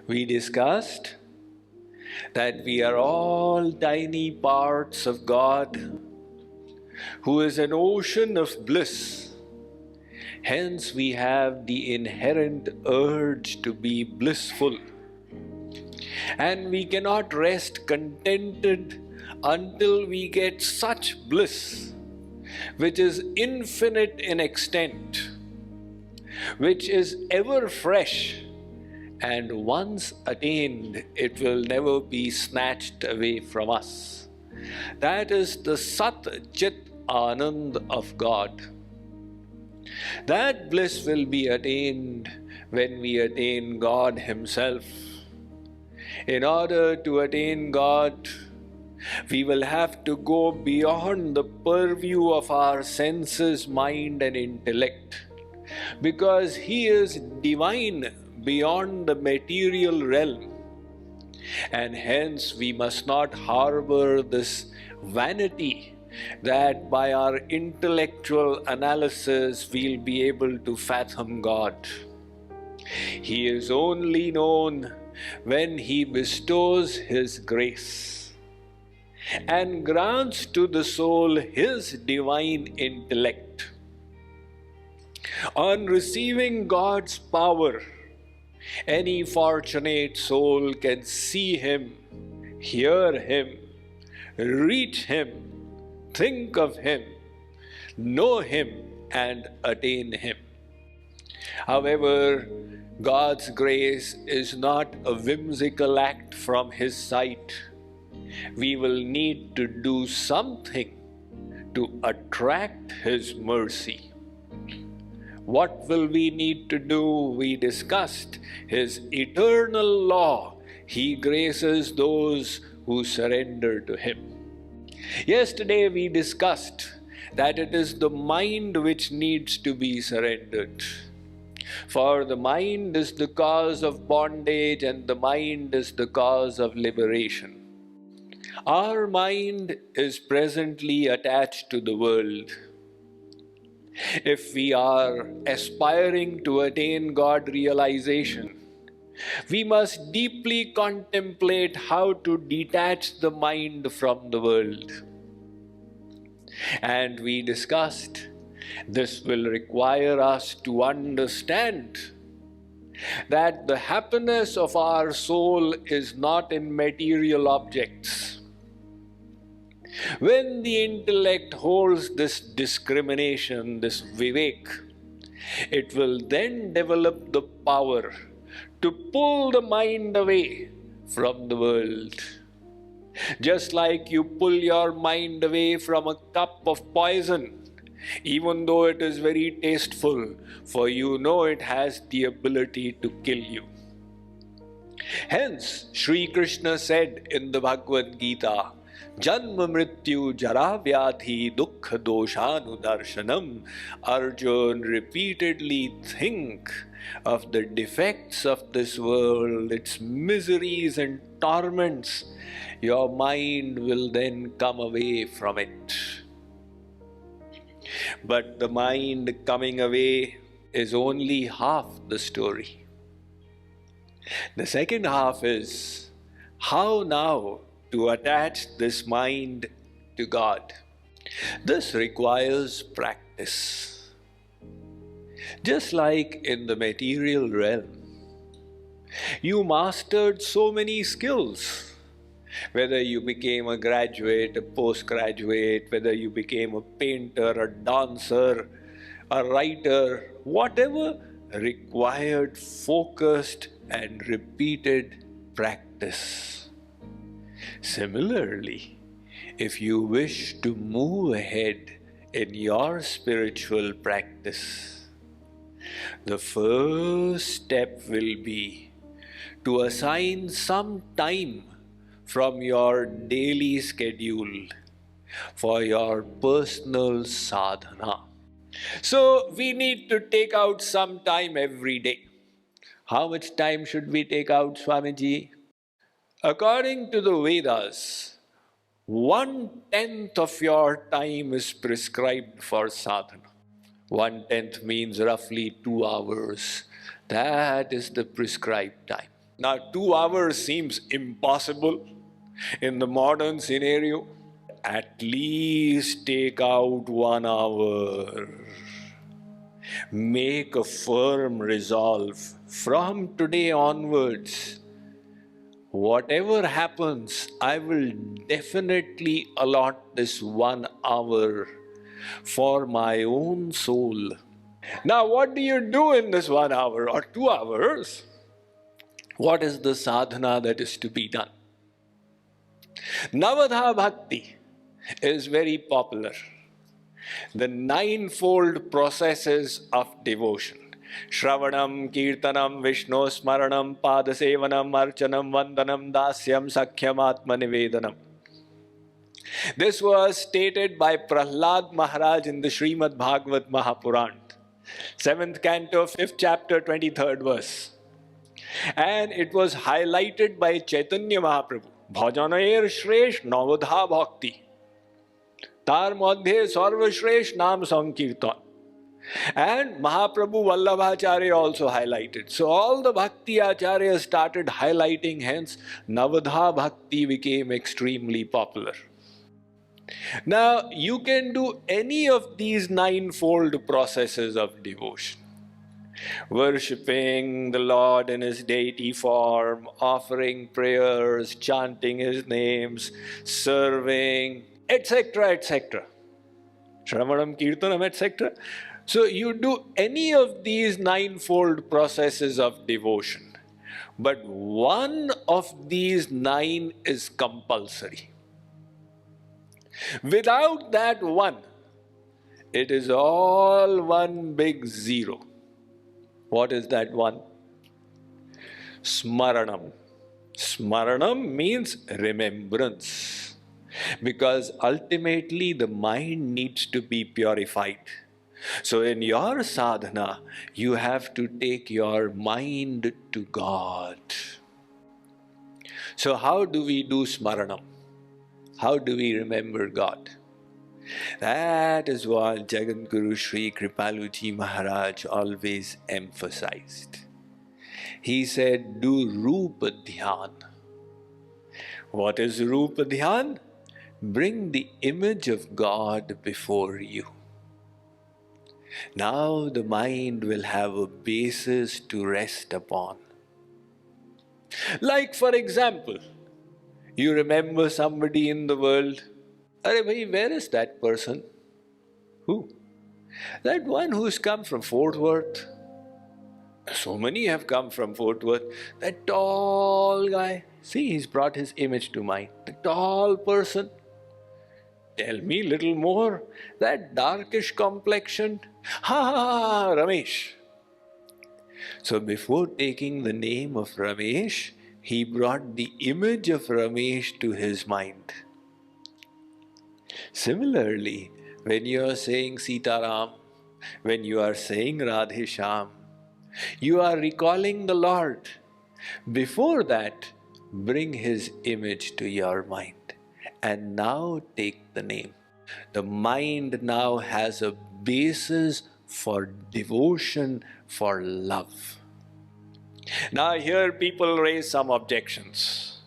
We discussed that we are all tiny parts of God, who is an ocean of bliss. Hence, we have the inherent urge to be blissful. And we cannot rest contented until we get such bliss, which is infinite in extent, which is ever fresh, and once attained, it will never be snatched away from us. That is the Sat Chit Anand of God. That bliss will be attained when we attain God Himself. In order to attain God, we will have to go beyond the purview of our senses, mind, and intellect, because He is divine beyond the material realm. And hence we must not harbor this vanity that by our intellectual analysis we'll be able to fathom God. He is only known when He bestows His grace and grants to the soul His divine intellect. On receiving God's power, any fortunate soul can see Him, hear Him, reach Him, think of Him, know Him, and attain Him. However, God's grace is not a whimsical act from His side. We will need to do something to attract His mercy. What will we need to do? We discussed His eternal law. He graces those who surrender to Him. Yesterday we discussed that it is the mind which needs to be surrendered. For the mind is the cause of bondage and the mind is the cause of liberation. Our mind is presently attached to the world. If we are aspiring to attain God realization, we must deeply contemplate how to detach the mind from the world. And we discussed this will require us to understand that the happiness of our soul is not in material objects. When the intellect holds this discrimination, this vivek, it will then develop the power to pull the mind away from the world. Just like you pull your mind away from a cup of poison, even though it is very tasteful, for you know it has the ability to kill you. Hence, Sri Krishna said in the Bhagavad Gita, Janma Mrityu Jara Vyadhi Dukkha Doshanu Darshanam. Arjun, repeatedly think of the defects of this world, its miseries and torments. Your mind will then come away from it. But the mind coming away is only half the story. The second half is how now to attach this mind to God. This requires practice. Just like in the material realm, you mastered so many skills. Whether you became a graduate, a postgraduate, whether you became a painter, a dancer, a writer, whatever required focused and repeated practice. Similarly, if you wish to move ahead in your spiritual practice, the first step will be to assign some time from your daily schedule for your personal sadhana. So we need to take out some time every day. How much time should we take out, Swamiji? According to the Vedas, 1/10 of your time is prescribed for sadhana. 1/10 means roughly 2 hours. That is the prescribed time. Now, 2 hours seems impossible in the modern scenario. At least take out 1 hour. Make a firm resolve from today onwards. Whatever happens, I will definitely allot this 1 hour for my own soul. Now, what do you do in this 1 hour or 2 hours? What is the sadhana that is to be done? Navadha Bhakti is very popular. The ninefold processes of devotion. Shravanam, Kirtanam, Vishnu Smaranam, Padasevanam, Archanam, Vandanam, Dasyam, Sakhyam, Atmanivedanam. This was stated by Prahlad Maharaj in the Srimad Bhagavat Mahapuran, 7th canto, 5th chapter, 23rd verse. And it was highlighted by Chaitanya Mahaprabhu. Bhajanair Shresh Navadha Bhakti. Tar Madhye Sarvashresh Nam Sankirtan. And Mahaprabhu Vallabhacharya also highlighted. So all the Bhakti Acharyas started highlighting, hence Navadha Bhakti became extremely popular. Now, you can do any of these ninefold processes of devotion. Worshipping the Lord in His deity form, offering prayers, chanting His names, serving, etc., etc. Shravanam, Kirtanam, etc. So you do any of these ninefold processes of devotion. But one of these 9 is compulsory. Without that one, it is all one big zero. What is that one? Smaranam. Smaranam means remembrance. Because ultimately the mind needs to be purified. So in your sadhana, you have to take your mind to God. So how do we do smaranam? How do we remember God? That is what Jagat Guru Sri Kripaluji Maharaj always emphasized. He said, do Rupa Dhyan. What is Rupa Dhyan? Bring the image of God before you. Now the mind will have a basis to rest upon. Like for example, you remember somebody in the world. Arey bhai, where is that person? Who? That one who's come from Fort Worth. So many have come from Fort Worth. That tall guy. See, he's brought his image to mind. The tall person. Tell me little more. That darkish complexion. Ha, Ramesh. So before taking the name of Ramesh, he brought the image of Ramesh to his mind. Similarly, when you are saying Sitaram, when you are saying Radhe Shyam, you are recalling the Lord. Before that, bring His image to your mind. And now take the name. The mind now has a basis for devotion, for love. Now here people raise some objections.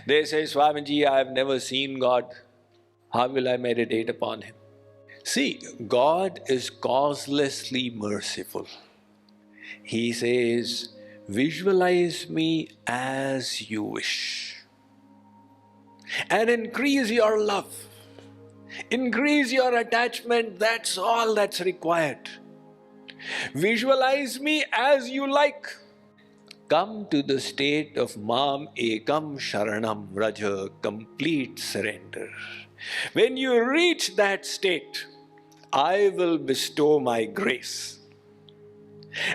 They say, Swamiji, I have never seen God. How will I meditate upon Him? See, God is causelessly merciful. He says, visualize me as you wish. And increase your love. Increase your attachment. That's all that's required. Visualize me as you like. Come to the state of Mam Ekam Sharanam Vraja, complete surrender. When you reach that state, I will bestow my grace.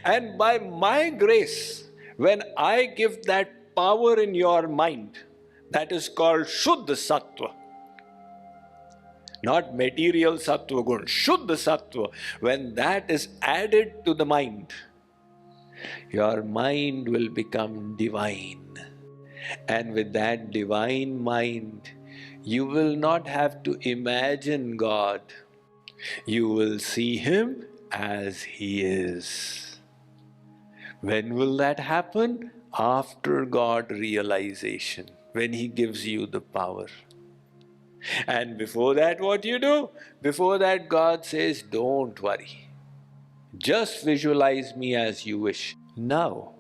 And by my grace, when I give that power in your mind, that is called Shuddha Sattva. Not material Sattva Gun, Shuddha Sattva. When that is added to the mind, your mind will become divine. And with that divine mind, you will not have to imagine God. You will see Him as He is. When will that happen? after God realization, when He gives you the power. And before that, what you do? Before that, God says, don't worry. Just visualize me as you wish. Now,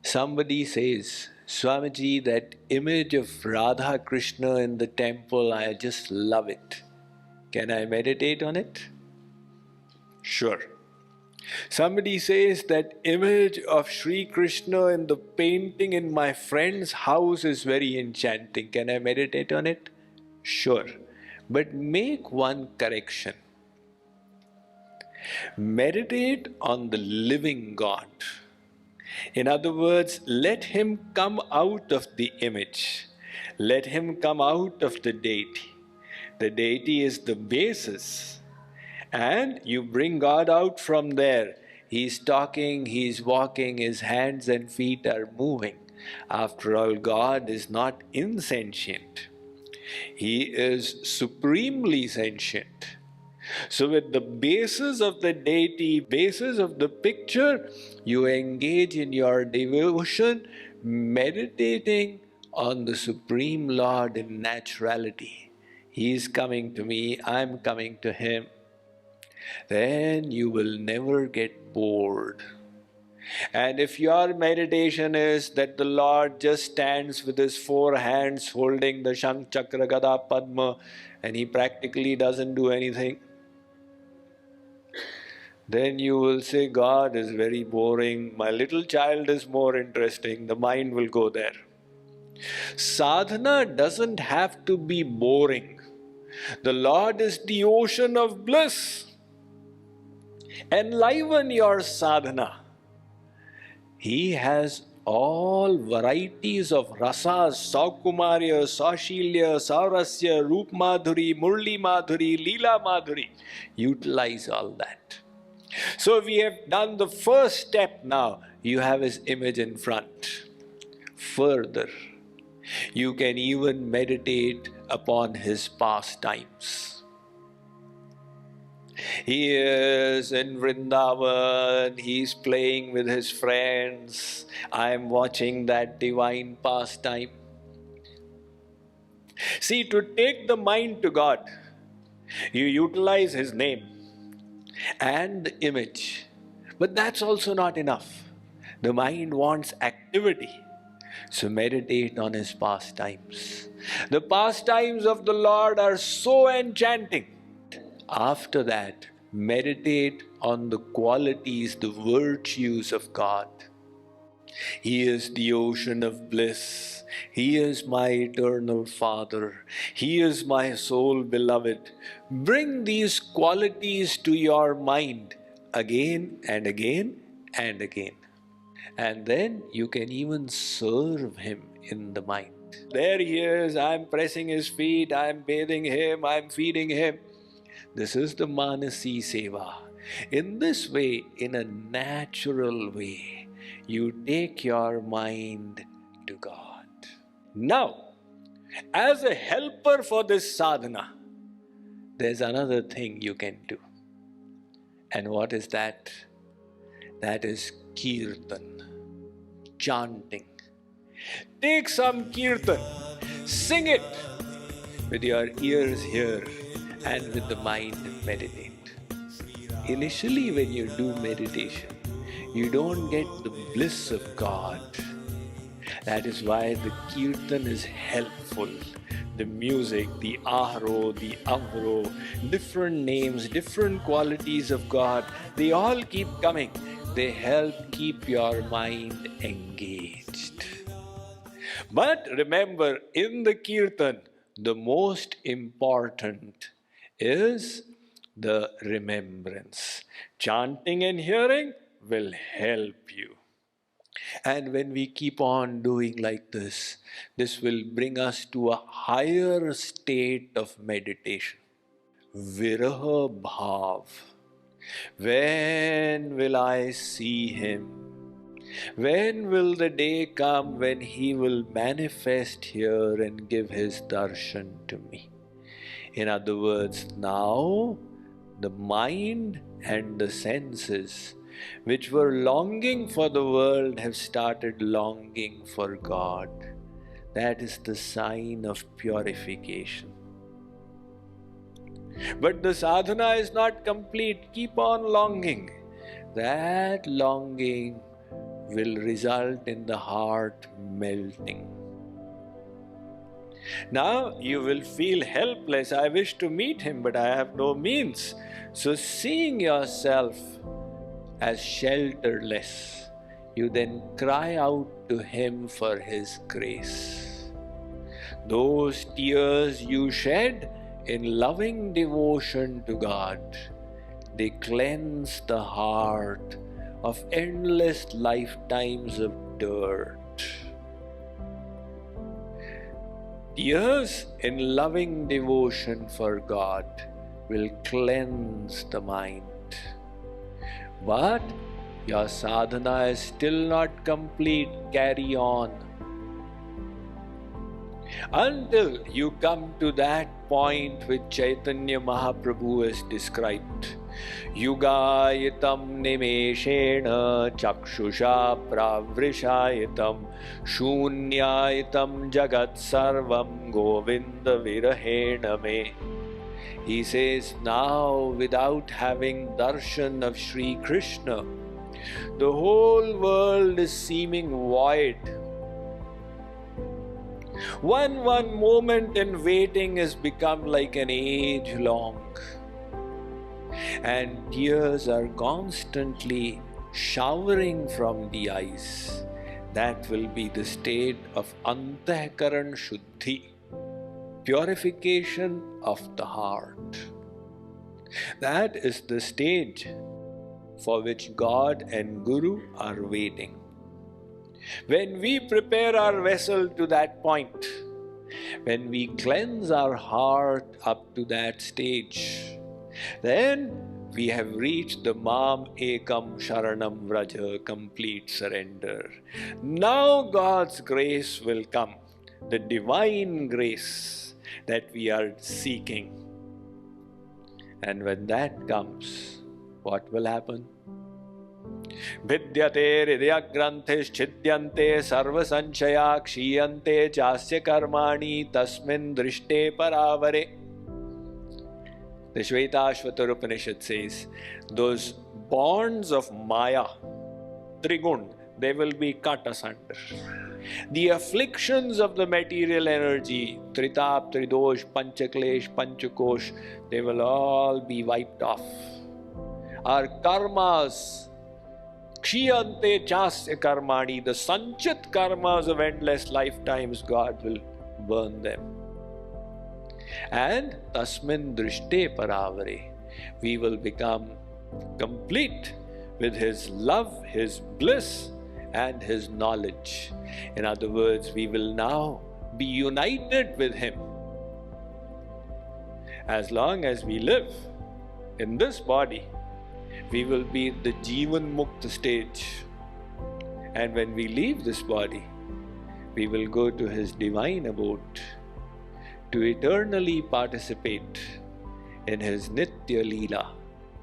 somebody says, Swamiji, that image of Radha Krishna in the temple, I just love it. Can I meditate on it? Sure. Somebody says that image of Sri Krishna in the painting in my friend's house is very enchanting. Can I meditate on it? Sure. But make one correction. Meditate on the living God. In other words, let Him come out of the image. Let Him come out of the deity. The deity is the basis. And you bring God out from there. He's talking, He's walking, His hands and feet are moving. After all, God is not insentient. He is supremely sentient. So with the basis of the deity, basis of the picture, you engage in your devotion, meditating on the Supreme Lord in naturality. He is coming to me, I am coming to Him. Then you will never get bored. And if your meditation is that the Lord just stands with His four hands holding the Shank, Chakra, Gada, Padma, and He practically doesn't do anything, then you will say, God is very boring, my little child is more interesting, the mind will go there. Sadhana doesn't have to be boring. The Lord is the ocean of bliss. Enliven your sadhana. He has all varieties of rasas, Saukumarya, Saashilya, Saurasya, Roop Madhuri, Murli Madhuri, Leela Madhuri. Utilize all that. So we have done the first step now. You have His image in front. Further, you can even meditate upon His pastimes. He is in Vrindavan, He's playing with His friends. I am watching that divine pastime. See, to take the mind to God, you utilize His name and the image. But that's also not enough. The mind wants activity. So meditate on His pastimes. The pastimes of the Lord are so enchanting. After that, meditate on the qualities, the virtues of God. He is the ocean of bliss. He is my eternal Father. He is my soul beloved. Bring these qualities to your mind again and again and again. And then you can even serve Him in the mind. There He is, I'm pressing His feet, I'm bathing Him, I'm feeding Him. This is the Manasi Seva. In this way, in a natural way, you take your mind to God. Now, as a helper for this sadhana, there's another thing you can do. And what is that? That is kirtan, chanting. Take some kirtan, sing it with your ears here and with the mind meditate. Initially, when you do meditation, you don't get the bliss of God. That is why the kirtan is helpful. The music, the ahro, the avro, different names, different qualities of God, they all keep coming. They help keep your mind engaged. But remember, in the kirtan, the most important is the remembrance. Chanting and hearing will help you. And when we keep on doing like this will bring us to a higher state of meditation. Viraha bhav. When will I see Him? When will the day come when He will manifest here and give His darshan to me? In other words, now the mind and the senses which were longing for the world have started longing for God. That is the sign of purification. But the sadhana is not complete. Keep on longing. That longing will result in the heart melting. Now you will feel helpless. I wish to meet him, but I have no means. So seeing yourself as shelterless, you then cry out to him for his grace. Those tears you shed in loving devotion to God, they cleanse the heart of endless lifetimes of dirt. Tears in loving devotion for God will cleanse the mind. But your sadhana is still not complete. Carry on until you come to that point which Chaitanya Mahaprabhu has described. Yugayitam nimeshena chakshusha pravrishayitam shunyayitam jagat sarvam govinda virahena me. He says, now without having darshan of Sri Krishna, the whole world is seeming void. One moment in waiting has become like an age long. And tears are constantly showering from the eyes. That will be the state of antahkaran shuddhi, purification of the heart. That is the stage for which God and Guru are waiting. When we prepare our vessel to that point, when we cleanse our heart up to that stage, then we have reached the Mam Ekam Sharanam Vraja, complete surrender. Now God's grace will come, the divine grace that we are seeking. And when that comes, what will happen? Vidyate hridaya granthish chidyante sarva sanchaya kshiyante chasya karmani tasmin drishte paravare. The Shvetashvatar Upanishad says, those bonds of Maya, Trigun, they will be cut asunder. The afflictions of the material energy, Tritap, Tridosh, Panchaklesh, Panchakosh, they will all be wiped off. Our karmas, Kshiyante chasya karmani, the sanchit karmas of endless lifetimes, God will burn them. And tasmin drishte paravare, we will become complete with his love, his bliss, and his knowledge. In other words, we will now be united with him. As long as we live in this body, we will be in the Jivan Mukta stage. And when we leave this body, we will go to his divine abode to eternally participate in his Nitya Leela,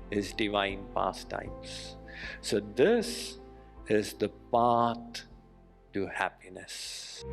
his divine pastimes. So this is the path to happiness.